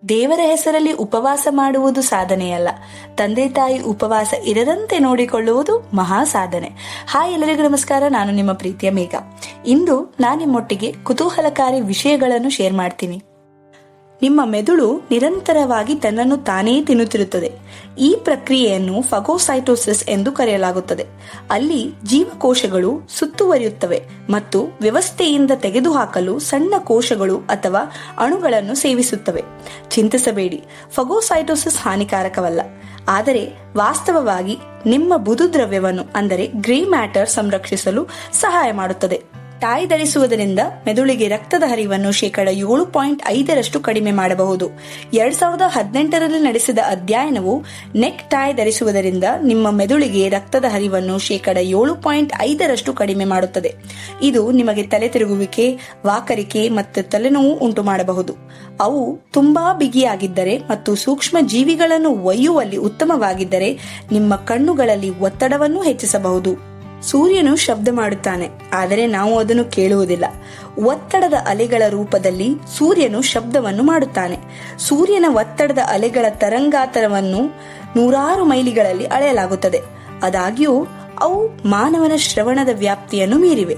ದೇವರ ಹೆಸರಲ್ಲಿ ಉಪವಾಸ ಮಾಡುವುದು ಸಾಧನೆಯಲ್ಲ, ತಂದೆ ತಾಯಿ ಉಪವಾಸ ಇರದಂತೆ ನೋಡಿಕೊಳ್ಳುವುದು ಮಹಾ ಸಾಧನೆ. ಹಾಯ್, ಎಲ್ಲರಿಗೂ ನಮಸ್ಕಾರ. ನಾನು ನಿಮ್ಮ ಪ್ರೀತಿಯ ಮೇಘ. ಇಂದು ನಾನು ನಿಮ್ಮೊಟ್ಟಿಗೆ ಕುತೂಹಲಕಾರಿ ವಿಷಯಗಳನ್ನು ಶೇರ್ ಮಾಡ್ತೀನಿ. ನಿಮ್ಮ ಮೆದುಳು ನಿರಂತರವಾಗಿ ತನ್ನನ್ನು ತಾನೇ ತಿನ್ನುತ್ತಿರುತ್ತದೆ. ಈ ಪ್ರಕ್ರಿಯೆಯನ್ನು ಫಗೋಸೈಟೋಸಿಸ್ ಎಂದು ಕರೆಯಲಾಗುತ್ತದೆ. ಅಲ್ಲಿ ಜೀವಕೋಶಗಳು ಸುತ್ತುವರಿಯುತ್ತವೆ ಮತ್ತು ವ್ಯವಸ್ಥೆಯಿಂದ ತೆಗೆದುಹಾಕಲು ಸಣ್ಣ ಕೋಶಗಳು ಅಥವಾ ಅಣುಗಳನ್ನು ಸೇವಿಸುತ್ತವೆ. ಚಿಂತಿಸಬೇಡಿ, ಫಗೋಸೈಟೋಸಿಸ್ ಹಾನಿಕಾರಕವಲ್ಲ. ಆದರೆ ವಾಸ್ತವವಾಗಿ ನಿಮ್ಮ ಬುಧು ದ್ರವ್ಯವನ್ನು ಅಂದರೆ ಗ್ರೇ ಮ್ಯಾಟರ್ ಸಂರಕ್ಷಿಸಲು ಸಹಾಯ ಮಾಡುತ್ತದೆ. ಟೈ ಧರಿಸುವುದರಿಂದ ಮೆದುಳಿಗೆ ರಕ್ತದ ಹರಿವನ್ನು 7.5% ಕಡಿಮೆ ಮಾಡಬಹುದು. 2018ರಲ್ಲಿ ನಡೆಸಿದ ಅಧ್ಯಯನವು ನೆಕ್ ಟೈ ಧರಿಸುವುದರಿಂದ ನಿಮ್ಮ ಮೆದುಳಿಗೆ ರಕ್ತದ ಹರಿವನ್ನು 7.5% ಕಡಿಮೆ ಮಾಡುತ್ತದೆ. ಇದು ನಿಮಗೆ ತಲೆ ತಿರುಗುವಿಕೆ, ವಾಕರಿಕೆ ಮತ್ತು ತಲೆನೋವು ಉಂಟು ಮಾಡಬಹುದು. ಅವು ತುಂಬಾ ಬಿಗಿಯಾಗಿದ್ದರೆ ಮತ್ತು ಸೂಕ್ಷ್ಮ ಜೀವಿಗಳನ್ನು ಒಯ್ಯುವಲ್ಲಿ ಉತ್ತಮವಾಗಿದ್ದರೆ ನಿಮ್ಮ ಕಣ್ಣುಗಳಲ್ಲಿ ಒತ್ತಡವನ್ನು ಹೆಚ್ಚಿಸಬಹುದು. ಸೂರ್ಯನು ಶಬ್ದ ಮಾಡುತ್ತಾನೆ, ಆದರೆ ನಾವು ಅದನ್ನು ಕೇಳುವುದಿಲ್ಲ. ಒತ್ತಡದ ಅಲೆಗಳ ರೂಪದಲ್ಲಿ ಸೂರ್ಯನು ಶಬ್ದವನ್ನು ಮಾಡುತ್ತಾನೆ. ಸೂರ್ಯನ ಒತ್ತಡದ ಅಲೆಗಳ ತರಂಗಾಂತರವನ್ನು 100 ಮೈಲಿಗಳಲ್ಲಿ ಅಳೆಯಲಾಗುತ್ತದೆ. ಆದಾಗ್ಯೂ ಅವು ಮಾನವನ ಶ್ರವಣದ ವ್ಯಾಪ್ತಿಯನ್ನು ಮೀರಿವೆ.